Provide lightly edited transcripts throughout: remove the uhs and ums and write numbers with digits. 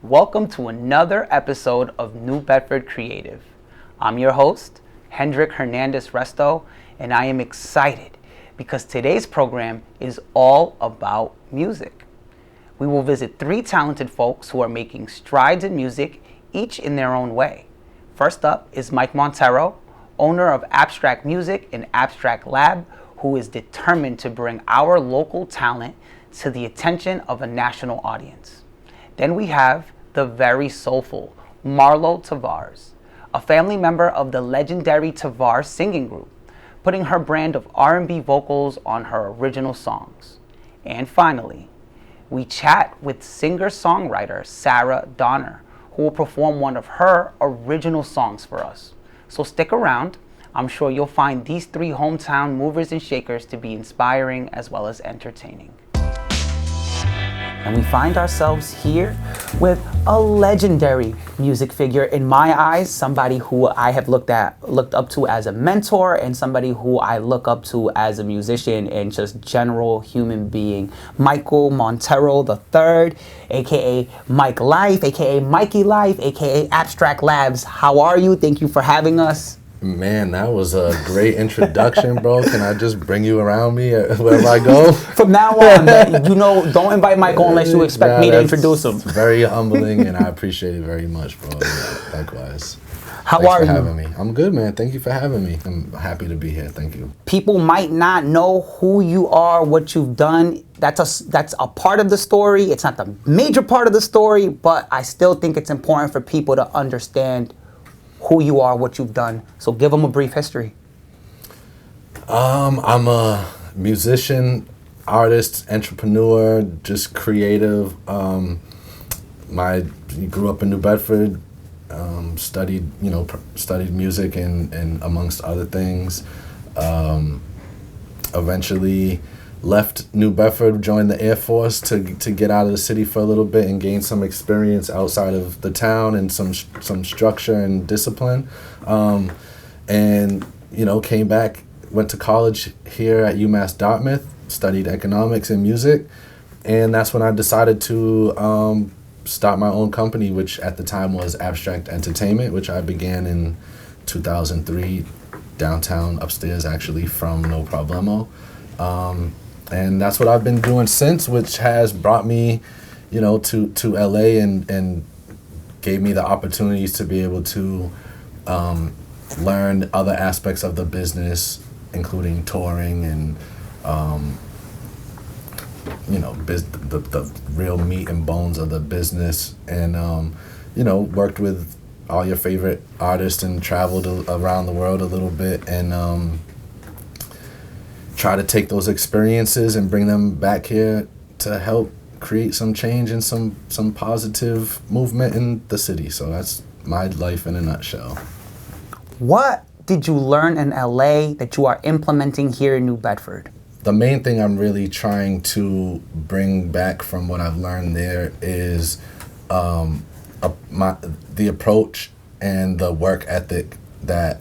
Welcome to another episode of New Bedford Creative. I'm your host, Hendrick Hernandez-Resto, and I am excited because today's program is all about music. We will visit three talented folks who are making strides in music, each in their own way. First up is Mike Montero, owner of Abstract Music and Abstract Lab, who is determined to bring our local talent to the attention of a national audience. Then we have the very soulful Marlo Tavares, a family member of the legendary Tavares singing group, putting her brand of R&B vocals on her original songs. And finally, we chat with singer-songwriter Sarah Donner, who will perform one of her original songs for us. So stick around. I'm sure you'll find these three hometown movers and shakers to be inspiring as well as entertaining. And we find ourselves here with a legendary music figure, in my eyes, somebody who I have looked up to as a mentor, and somebody who I look up to as a musician and just general human being. Michael Montero III, aka Mike Life, aka Mikey Life, aka Abstract Labs. How are you? Thank you for having us. Man, that was a great introduction, bro. Can I just bring you around me wherever I go? From now on, don't invite Michael unless you expect me to introduce him. Very humbling, and I appreciate it very much, bro. Yeah, likewise. How Thanks are for you? having me. I'm good, man. Thank you for having me. I'm happy to be here. Thank you. People might not know who you are, what you've done. That's a part of the story. It's not the major part of the story, but I still think it's important for people to understand who you are, what you've done. So give them a brief history. I'm a musician, artist, entrepreneur, just creative. Grew up in New Bedford, studied music and amongst other things. Eventually left New Bedford, joined the Air Force to get out of the city for a little bit and gain some experience outside of the town and some structure and discipline. And came back, went to college here at UMass Dartmouth, studied economics and music, and that's when I decided to start my own company, which at the time was Abstract Entertainment, which I began in 2003, downtown, upstairs actually from No Problemo. And that's what I've been doing since, which has brought me, to LA and gave me the opportunities to be able to learn other aspects of the business, including touring and, the real meat and bones of the business. And, worked with all your favorite artists and traveled around the world a little bit and, try to take those experiences and bring them back here to help create some change and some positive movement in the city. So that's my life in a nutshell. What did you learn in LA that you are implementing here in New Bedford? The main thing I'm really trying to bring back from what I've learned there is the approach and the work ethic that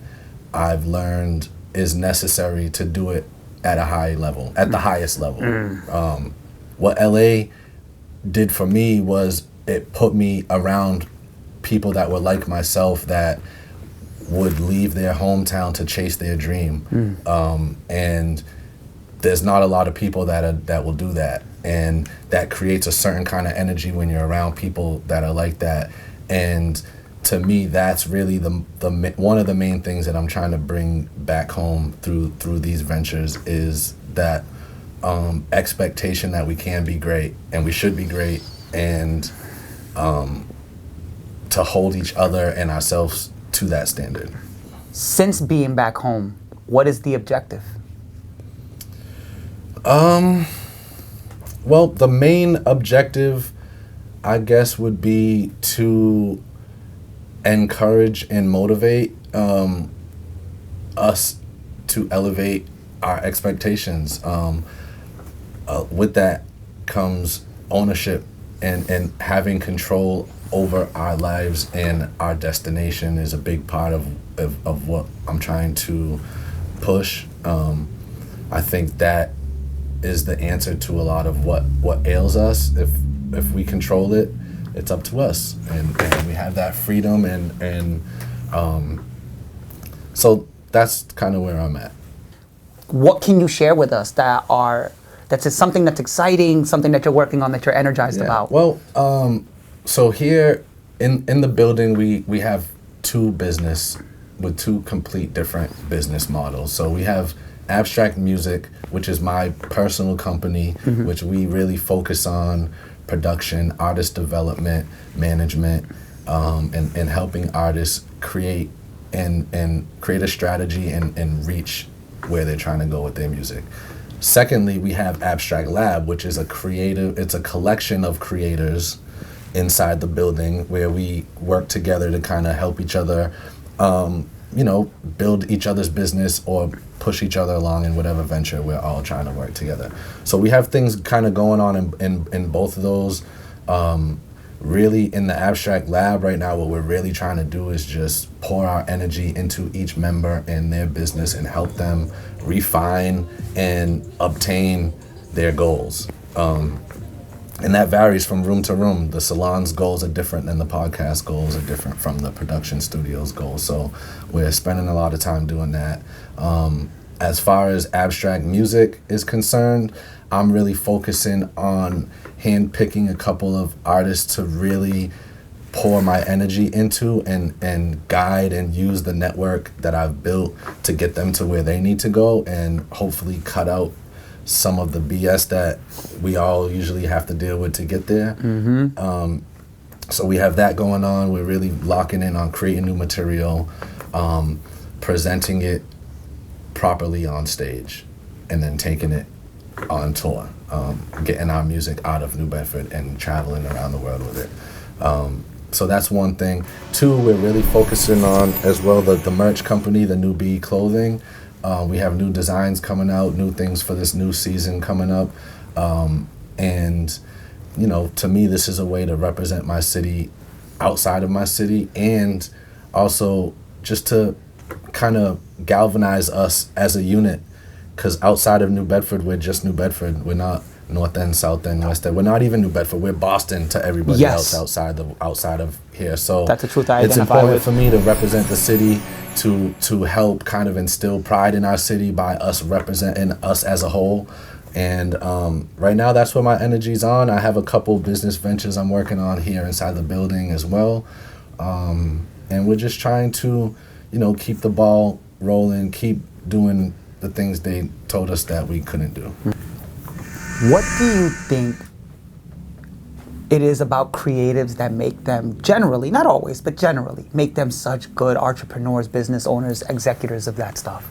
I've learned is necessary to do it at a high level, at the highest level. What LA did for me was it put me around people that were like myself that would leave their hometown to chase their dream. And there's not a lot of people that will do that. And that creates a certain kind of energy when you're around people that are like that. And to me, that's really the one of the main things that I'm trying to bring back home through these ventures is that expectation that we can be great and we should be great, and to hold each other and ourselves to that standard. Since being back home, what is the objective? Well, the main objective, I guess, would be to encourage and motivate us to elevate our expectations. With that comes ownership and having control over our lives, and our destination is a big part of what I'm trying to push. I think that is the answer to a lot of what ails us. If we control it, it's up to us, and we have that freedom, and so that's kind of where I'm at. What can you share with us that's just something that's exciting, something that you're working on that you're energized about? Well, so here in the building, we have two complete different business models. So we have Abstract Music, which is my personal company, which we really focus on production, artist development, management, and helping artists create a strategy and reach where they're trying to go with their music. Secondly, we have Abstract Lab, which is it's a collection of creators inside the building where we work together to kind of help each other, build each other's business or push each other along in whatever venture we're all trying to work together. So we have things kind of going on in both of those. Really, in the Abstract Lab right now, what we're really trying to do is just pour our energy into each member and their business and help them refine and obtain their goals. And that varies from room to room. The salon's goals are different than the podcast goals are different from the production studio's goals. So we're spending a lot of time doing that. As far as Abstract Music is concerned, I'm really focusing on handpicking a couple of artists to really pour my energy into and guide and use the network that I've built to get them to where they need to go, and hopefully cut out some of the BS that we all usually have to deal with to get there. So we have that going on. We're really locking in on creating new material, presenting it properly on stage, and then taking it on tour, getting our music out of New Bedford and traveling around the world with it. So that's one thing. Two, we're really focusing on as well the merch company, the New B Clothing. We have new designs coming out, new things for this new season coming up. And, to me, this is a way to represent my city outside of my city, and also just to kind of galvanize us as a unit. Because outside of New Bedford, we're just New Bedford. We're not North End, South End, West End. We're not even New Bedford. We're Boston to everybody else outside of here. So that's the truth I it's identify important with. for me to represent the city, to help kind of instill pride in our city by us representing us as a whole. And right now, that's where my energy's on. I have a couple business ventures I'm working on here inside the building as well. And we're just trying to, keep the ball rolling, keep doing the things they told us that we couldn't do. What do you think it is about creatives that make them generally, not always, but generally, make them such good entrepreneurs, business owners, executors of that stuff?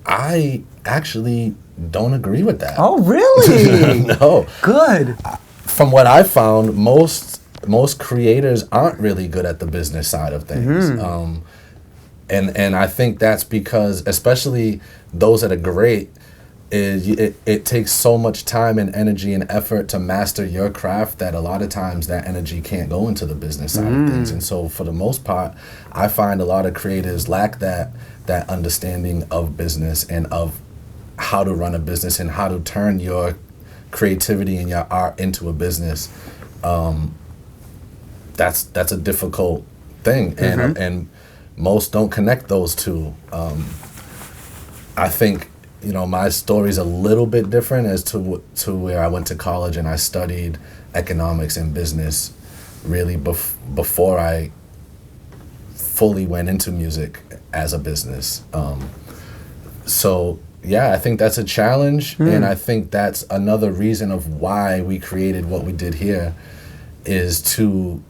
I actually don't agree with that. Oh, really? No. Good. From what I found, most creators aren't really good at the business side of things. And I think that's because, especially those that are great, it takes so much time and energy and effort to master your craft that a lot of times that energy can't go into the business side of things. And so for the most part, I find a lot of creatives lack that understanding of business and of how to run a business and how to turn your creativity and your art into a business. That's a difficult thing, and most don't connect those two. I think my story's a little bit different as to where I went to college and I studied economics and business really before I fully went into music as a business. So yeah, I think that's a challenge, and I think that's another reason of why we created what we did here, is to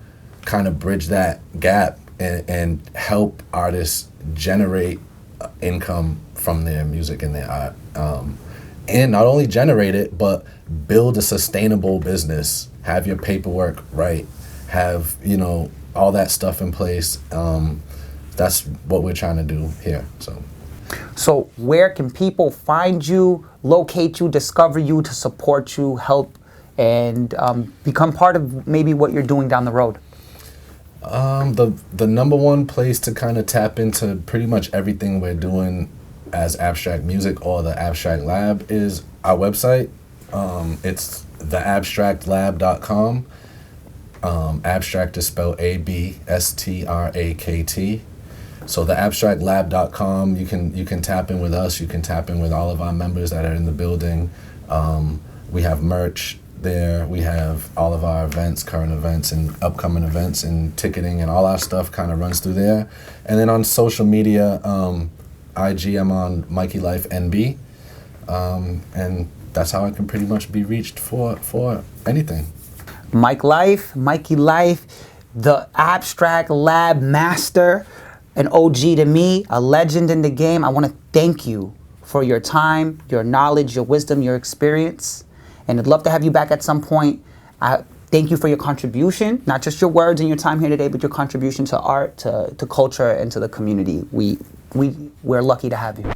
kind of bridge that gap and help artists generate income from their music and their art. And not only generate it, but build a sustainable business, have your paperwork right, have, all that stuff in place. That's what we're trying to do here. So where can people find you, locate you, discover you, to support you, help, and become part of maybe what you're doing down the road? The number one place to kind of tap into pretty much everything we're doing as Abstract Music or the Abstract Lab is our website. It's theabstractlab.com. Abstract is spelled ABSTRAKT. So theabstractlab.com, you can tap in with us. You can tap in with all of our members that are in the building. We have merch there. We have all of our events, current events and upcoming events, and ticketing, and all our stuff kind of runs through there. And then on social media, IG, I'm on Mikey Life NB, and that's how I can pretty much be reached for anything. Mikey Life, the Abstract Lab master, an OG to me, a legend in the game. I want to thank you for your time, your knowledge, your wisdom, your experience, and I'd love to have you back at some point. I thank you for your contribution, not just your words and your time here today, but your contribution to art, to culture, and to the community. We're lucky to have you.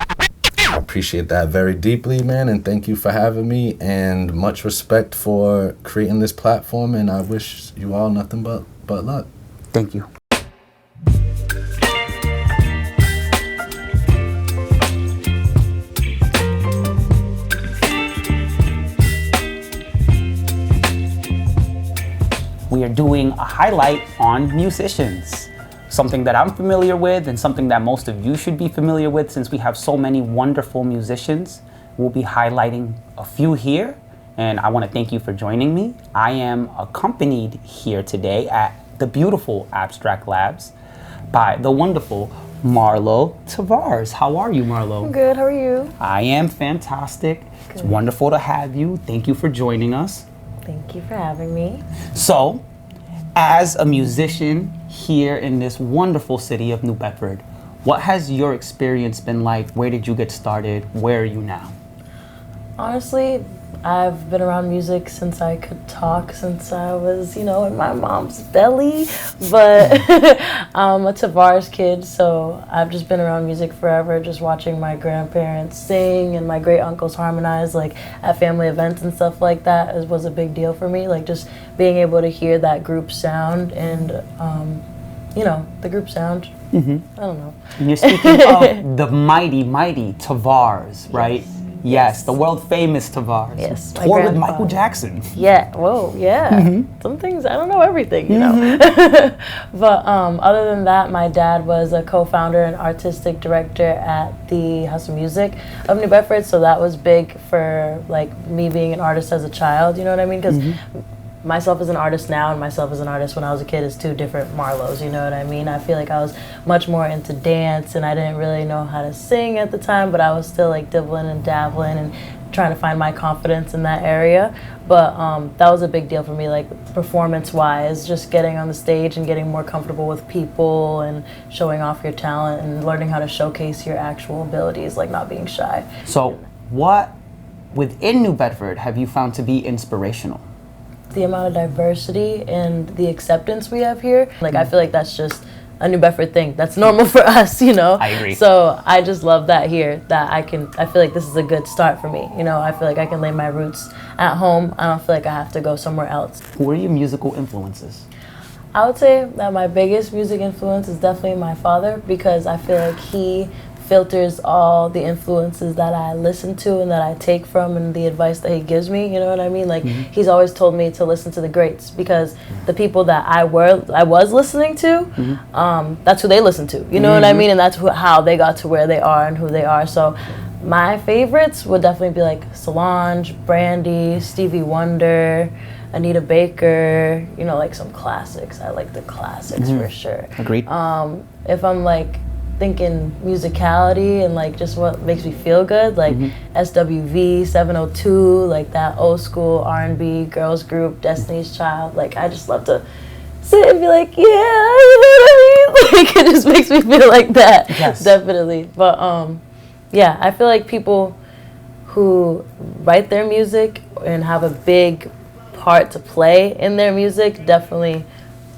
I appreciate that very deeply, man, and thank you for having me, and much respect for creating this platform, and I wish you all nothing but luck. Thank you. We are doing a highlight on musicians. Something that I'm familiar with and something that most of you should be familiar with, since we have so many wonderful musicians. We'll be highlighting a few here, and I want to thank you for joining me. I am accompanied here today at the beautiful Abstract Labs by the wonderful Marlo Tavares. How are you, Marlo? I'm good, how are you? I am fantastic. Good. It's wonderful to have you. Thank you for joining us. Thank you for having me. So, as a musician here in this wonderful city of New Bedford, what has your experience been like? Where did you get started? Where are you now? Honestly, I've been around music since I could talk, since I was, in my mom's belly. But I'm a Tavares kid, so I've just been around music forever, just watching my grandparents sing and my great uncles harmonize, like at family events and stuff like that was a big deal for me. Like just being able to hear that group sound and, the group sound. Mm-hmm. I don't know. You're speaking of the mighty Tavares, right? Yes, the world famous Tavares. Yes, toured with Michael Jackson. Yeah, whoa, yeah. Mm-hmm. Some things, I don't know everything, you know. But other than that, my dad was a co-founder and artistic director at the House of Music of New Bedford, so that was big for like me being an artist as a child, you know what I mean? Because myself as an artist now and myself as an artist when I was a kid is two different Marlos, you know what I mean? I feel like I was much more into dance and I didn't really know how to sing at the time, but I was still like dibbling and dabbling and trying to find my confidence in that area. But that was a big deal for me, like performance-wise, just getting on the stage and getting more comfortable with people and showing off your talent and learning how to showcase your actual abilities, like not being shy. So what within New Bedford have you found to be inspirational? The amount of diversity and the acceptance we have here. Like, I feel like that's just a New Bedford thing. That's normal for us, you know? I agree. So I just love that here, that I feel like this is a good start for me. You know, I feel like I can lay my roots at home. I don't feel like I have to go somewhere else. Who are your musical influences? I would say that my biggest music influence is definitely my father, because I feel like he filters all the influences that I listen to and that I take from and the advice that he gives me, you know what I mean? Like, he's always told me to listen to the greats, because the people that I was listening to, that's who they listen to, you know what I mean? And that's how they got to where they are and who they are. So my favorites would definitely be like Solange, Brandy, Stevie Wonder, Anita Baker, you know, like some classics. I like the classics for sure. Agreed. If I'm like thinking musicality and like just what makes me feel good, like SWV, 702, like that old school R&B girls group, Destiny's Child. Like, I just love to sit and be like, yeah, you know what I mean? Like, it just makes me feel like that. Yes. Definitely. But yeah, I feel like people who write their music and have a big part to play in their music definitely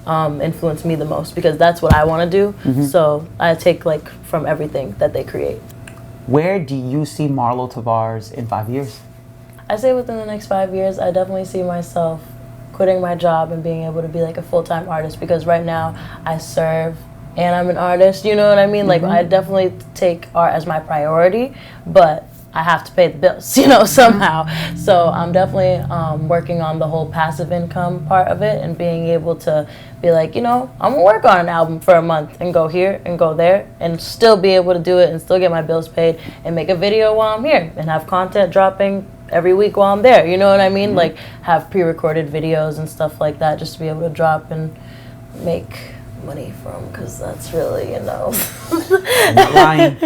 influence me the most, because that's what I want to do. So I take like from everything that they create. Where do you see Marlo Tavares in 5 years? I say within the next 5 years, I definitely see myself quitting my job and being able to be like a full-time artist, because right now I serve and I'm an artist, you know what I mean? Like, I definitely take art as my priority, but I have to pay the bills, you know, somehow. So I'm definitely working on the whole passive income part of it and being able to be like, you know, I'm gonna work on an album for a month and go here and go there and still be able to do it and still get my bills paid and make a video while I'm here and have content dropping every week while I'm there. You know what I mean? Like have pre-recorded videos and stuff like that just to be able to drop and make money from, because that's really, you know. I'm not lying.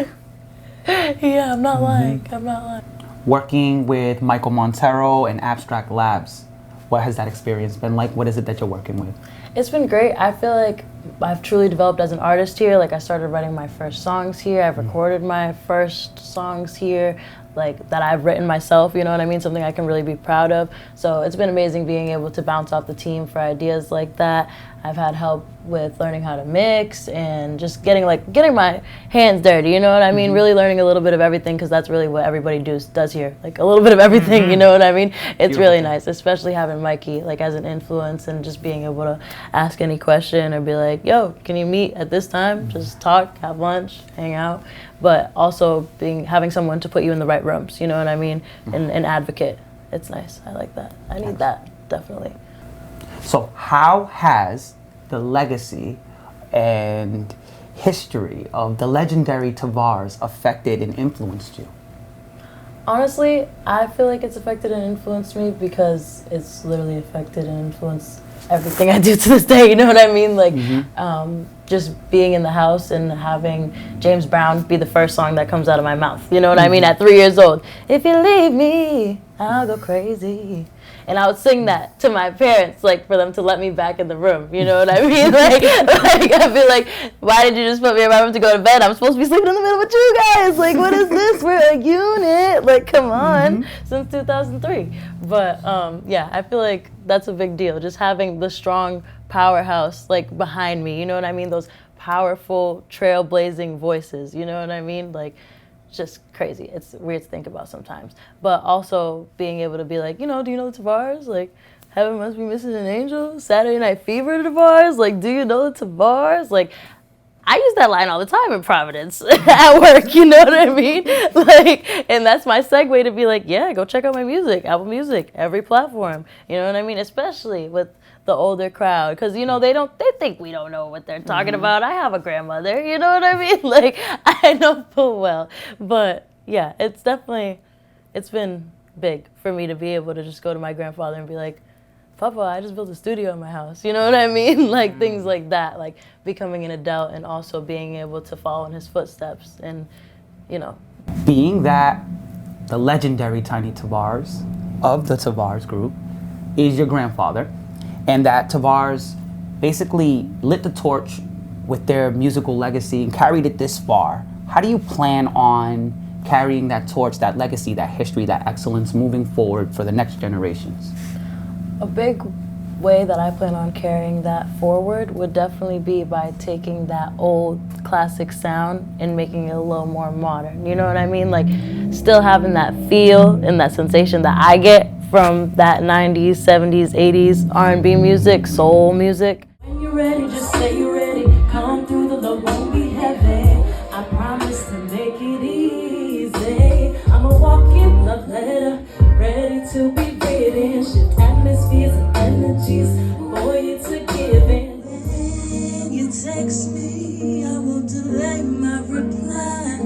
Yeah, I'm not lying. I'm not lying. Working with Michael Montero and Abstract Labs, what has that experience been like? What is it that you're working with? It's been great. I feel like I've truly developed as an artist here. Like I started writing my first songs here. I've recorded my first songs here, like that I've written myself, you know what I mean? Something I can really be proud of. So it's been amazing being able to bounce off the team for ideas like that. I've had help with learning how to mix and just getting my hands dirty, you know what I mean? Really learning a little bit of everything, because that's really what everybody does here. Like a little bit of everything, you know what I mean? It's really nice, especially having Mikey like as an influence and just being able to ask any question or be like, yo, can you meet at this time? Just talk, have lunch, hang out. But also having someone to put you in the right rooms, you know what I mean? And an advocate. It's nice. I like that. I need that, definitely. So how has the legacy and history of the legendary Tavares affected and influenced you? Honestly, I feel like it's affected and influenced me because it's literally affected and influenced everything I do to this day, you know what I mean? Like, just being in the house and having James Brown be the first song that comes out of my mouth, you know what I mean? At 3 years old, if you leave me, I'll go crazy. And I would sing that to my parents, like, for them to let me back in the room, you know what I mean? Like I'd be like, why did you just put me in my room to go to bed? I'm supposed to be sleeping in the middle with you guys. Like, what is this? We're a unit. Like, come on. Since 2003. But, yeah, I feel like that's a big deal. Just having the strong powerhouse, like, behind me, you know what I mean? Those powerful, trailblazing voices, you know what I mean? Like, just crazy. It's weird to think about sometimes. But also being able to be like, you know, do you know the Tavares? Like, Heaven Must Be Missing an Angel? Saturday Night Fever Tavares? Like, do you know the Tavares? Like, I use that line all the time in Providence at work, you know what I mean? Like, and that's my segue to be like, yeah, go check out my music, Apple Music, every platform, you know what I mean? Especially with the older crowd, because, you know, they think we don't know what they're talking about. I have a grandmother, you know what I mean? Like, I know full well. But yeah, it's been big for me to be able to just go to my grandfather and be like, Papa, I just built a studio in my house, you know what I mean? Like, things like that, like becoming an adult and also being able to follow in his footsteps and, you know. Being that the legendary Tiny Tavares of the Tavares Group is your grandfather, and that Tavares basically lit the torch with their musical legacy and carried it this far, how do you plan on carrying that torch, that legacy, that history, that excellence moving forward for the next generations? A big way that I plan on carrying that forward would definitely be by taking that old classic sound and making it a little more modern. You know what I mean? Like, still having that feel and that sensation that I get from that 90s, 70s, 80s R&B music, soul music. When you're ready, just say you're ready. Come through, the load won't be heavy. I promise to make it easy. I'm a walking love letter, ready to be written. Shift atmospheres and energies for you to give in. When you text me, I won't delay my reply,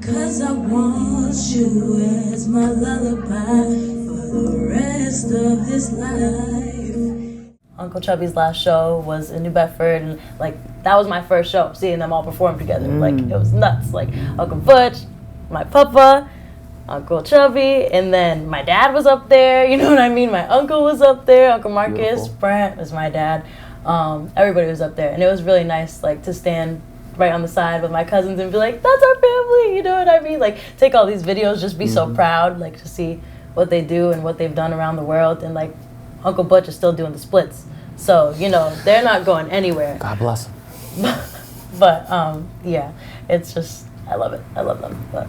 'cause I want you as my lullaby the rest of this life. Uncle Chubby's last show was in New Bedford, and like that was my first show, seeing them all perform together. Like, it was nuts. Like Uncle Butch, my papa, Uncle Chubby, and then my dad was up there, you know what I mean? My uncle was up there, Uncle Marcus. Beautiful. Brent was my dad. Everybody was up there, and it was really nice, like, to stand right on the side with my cousins and be like, that's our family, you know what I mean? Like, take all these videos, just be so proud, like, to see what they do and what they've done around the world. And like Uncle Butch is still doing the splits, so you know they're not going anywhere. God bless him. But yeah, it's just, I love it. I love them. But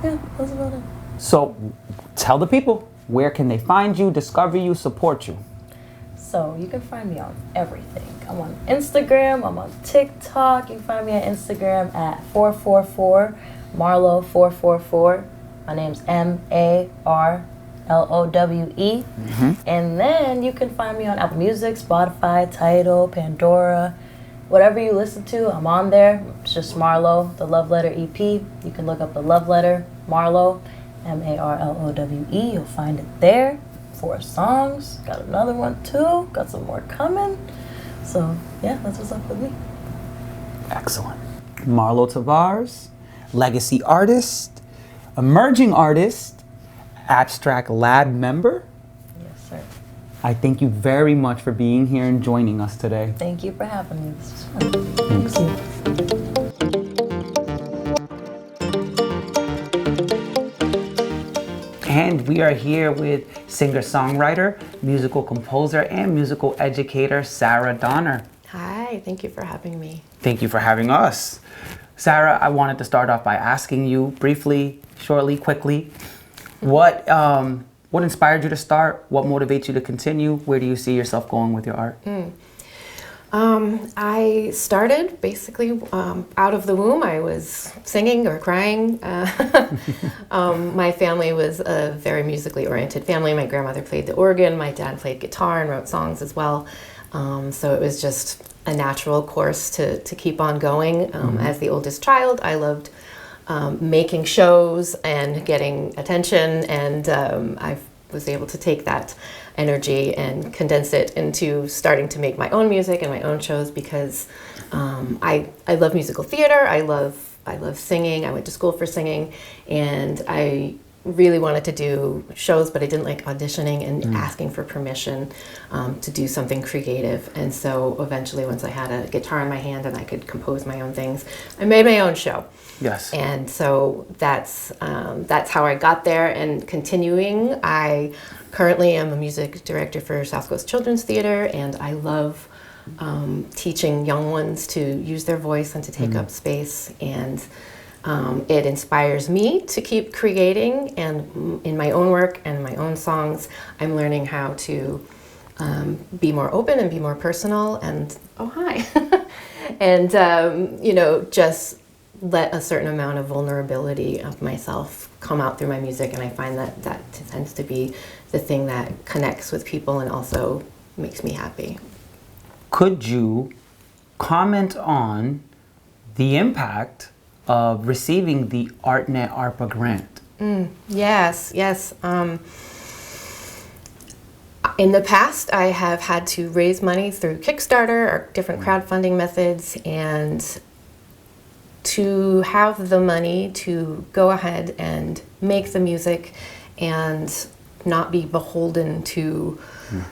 yeah, that's about it. So tell the people, where can they find you, discover you, support you? So you can find me on everything. I'm on Instagram, I'm on TikTok. You can find me on Instagram at 444 Marlo 444. My name's Marlowe. And then you can find me on Apple Music, Spotify, Tidal, Pandora, whatever you listen to, I'm on there. It's just Marlowe, the Love Letter EP. You can look up the Love Letter, Marlowe, Marlowe. You'll find it there. 4 songs. Got another one too. Got some more coming. So yeah, that's what's up with me. Excellent. Marlowe Tavares, legacy artist, emerging artist, Abstract Lab member. Yes, sir. I thank you very much for being here and joining us today. Thank you for having me. This was fun. Thanks. Thank you. And we are here with singer-songwriter, musical composer, and musical educator, Sarah Donner. Hi, thank you for having me. Thank you for having us. Sarah, I wanted to start off by asking you briefly, shortly, quickly, what inspired you to start? What motivates you to continue? Where do you see yourself going with your art? I started basically out of the womb. I was singing or crying. My family was a very musically oriented family. My grandmother played the organ. My dad played guitar and wrote songs as well. So it was just a natural course to keep on going. As the oldest child, I loved making shows and getting attention, and I was able to take that energy and condense it into starting to make my own music and my own shows because I love musical theater. I love singing. I went to school for singing, and I really wanted to do shows, but I didn't like auditioning and asking for permission to do something creative. And so eventually, once I had a guitar in my hand and I could compose my own things, I made my own show. Yes. And so that's how I got there. And continuing, I currently am a music director for South Coast Children's Theater, and I love teaching young ones to use their voice and to take up space. And it inspires me to keep creating, and in my own work and my own songs, I'm learning how to be more open and be more personal and, oh, hi, and, just let a certain amount of vulnerability of myself come out through my music. And I find that tends to be the thing that connects with people and also makes me happy. Could you comment on the impact of receiving the ArtNet ARPA grant? Yes. In the past, I have had to raise money through Kickstarter or different crowdfunding methods, and to have the money to go ahead and make the music and not be beholden to,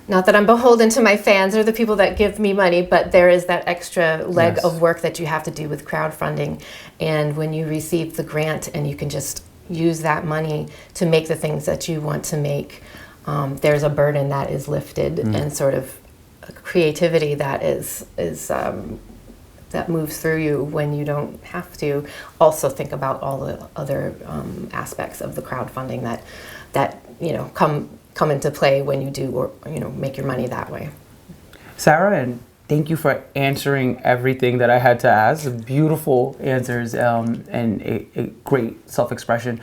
not that I'm beholden to my fans or the people that give me money, but there is that extra leg of work that you have to do with crowdfunding. And when you receive the grant and you can just use that money to make the things that you want to make, there's a burden that is lifted and sort of a creativity that is that moves through you when you don't have to also think about all the other aspects of the crowdfunding that come into play when you do or make your money that way. Sarah, and thank you for answering everything that I had to ask. Beautiful answers and a great self-expression.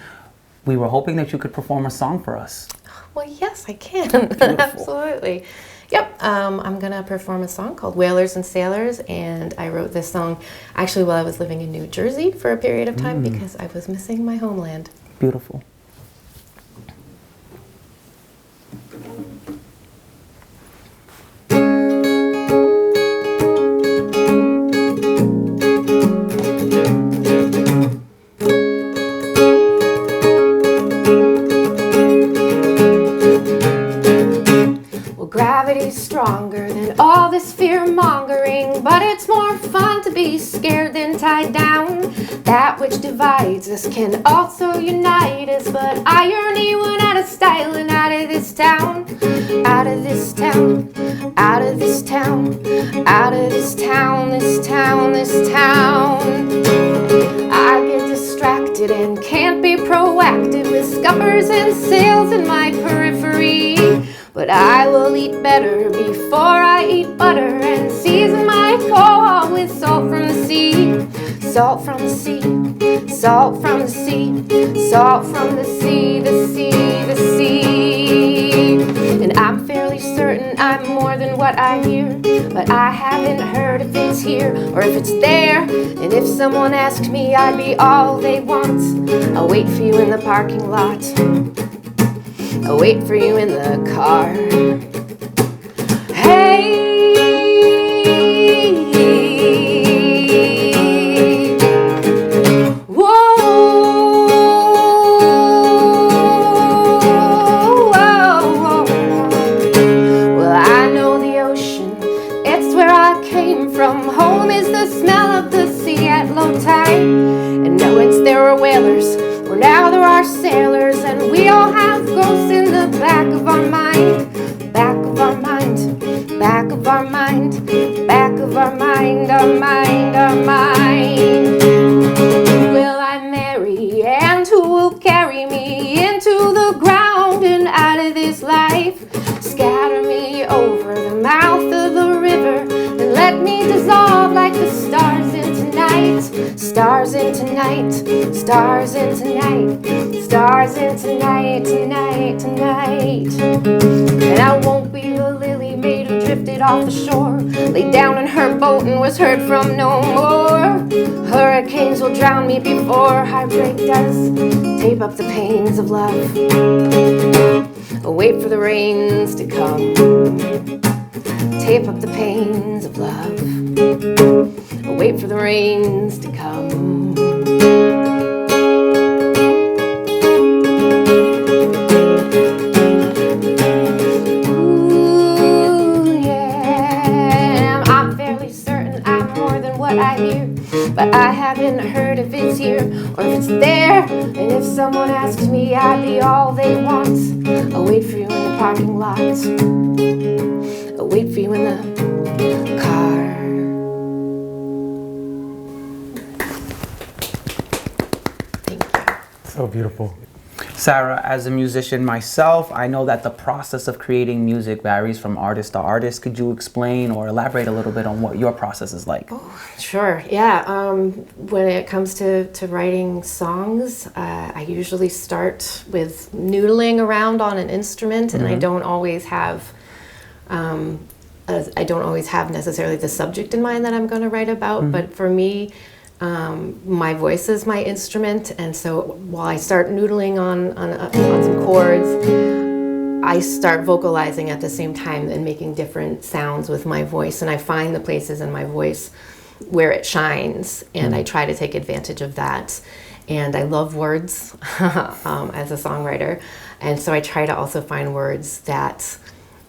We were hoping that you could perform a song for us. Well, yes, I can. Absolutely. Yep, I'm going to perform a song called Whalers and Sailors, and I wrote this song actually while I was living in New Jersey for a period of time because I was missing my homeland. Beautiful. Gravity's stronger than all this fear-mongering, but it's more fun to be scared than tied down. That which divides us can also unite us, but irony went out of style and out of this town. Out of this town, out of this town, out of this town, this town, this town. I get distracted and can't be proactive with scuppers and sails in my periphery. But I will eat better before I eat butter and season my alcohol with salt from the sea. Salt from the sea, salt from the sea, salt from the sea, the sea, the sea. And I'm fairly certain I'm more than what I hear, but I haven't heard if it's here or if it's there. And if someone asked me, I'd be all they want. I'll wait for you in the parking lot, I'll wait for you in the car. Hey, home is the smell of the sea at low tide. And once there were whalers, well now there are sailors. And we all have ghosts in the back of our mind, back of our mind, back of our mind, back of our mind, our mind, our mind. Who will I marry and who will carry me into the ground and out of this life? Scatter me over the mouth of the river and let me dissolve like the stars in tonight. Stars in tonight, stars in tonight, stars in tonight, tonight, tonight. And I won't be the lily maid who drifted off the shore, lay down in her boat and was heard from no more. Hurricanes will drown me before heartbreak does. Tape up the pains of love, wait for the rains to come. Tape up the pains of love, wait for the rains to come. Ooh, yeah, I'm fairly certain I'm more than what I hear, but I haven't heard if it's here or if it's there. And if someone asks me, I'd be all they want. I'll wait for you in the parking lot, I'll wait for you in the car. Thank you. So beautiful. Sarah, as a musician myself, I know that the process of creating music varies from artist to artist. Could you explain or elaborate a little bit on what your process is like? Oh, sure, yeah. When it comes to writing songs, I usually start with noodling around on an instrument, and I don't always have necessarily the subject in mind that I'm going to write about. But for me, my voice is my instrument, and so while I start noodling on some chords, I start vocalizing at the same time and making different sounds with my voice, and I find the places in my voice where it shines, and I try to take advantage of that. And I love words as a songwriter, and so I try to also find words that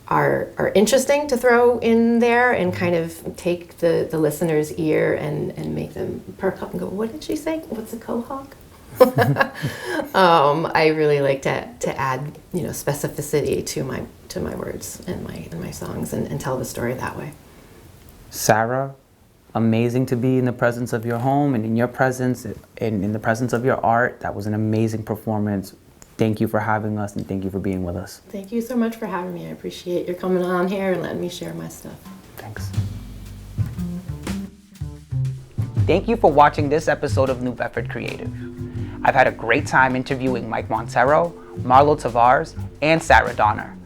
are interesting to throw in there and kind of take the listener's ear and make them perk up and go, what did she say? What's a quahog? I really like to add, specificity to my words and my songs and tell the story that way. Sarah, amazing to be in the presence of your home and in your presence and in the presence of your art. That was an amazing performance. Thank you for having us, and thank you for being with us. Thank you so much for having me. I appreciate your coming on here and letting me share my stuff. Thanks. Thank you for watching this episode of New Bedford Creative. I've had a great time interviewing Mike Montero, Marlo Tavares, and Sarah Donner.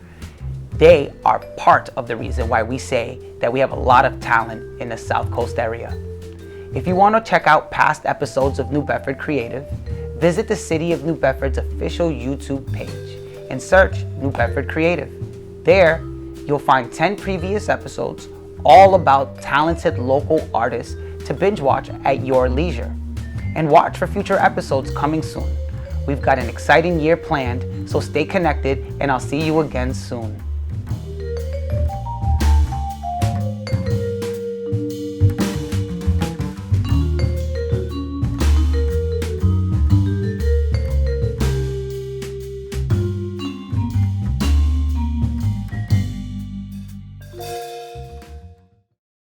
They are part of the reason why we say that we have a lot of talent in the South Coast area. If you want to check out past episodes of New Bedford Creative, visit the City of New Bedford's official YouTube page and search New Bedford Creative. There, you'll find 10 previous episodes all about talented local artists to binge watch at your leisure. And watch for future episodes coming soon. We've got an exciting year planned, so stay connected and I'll see you again soon.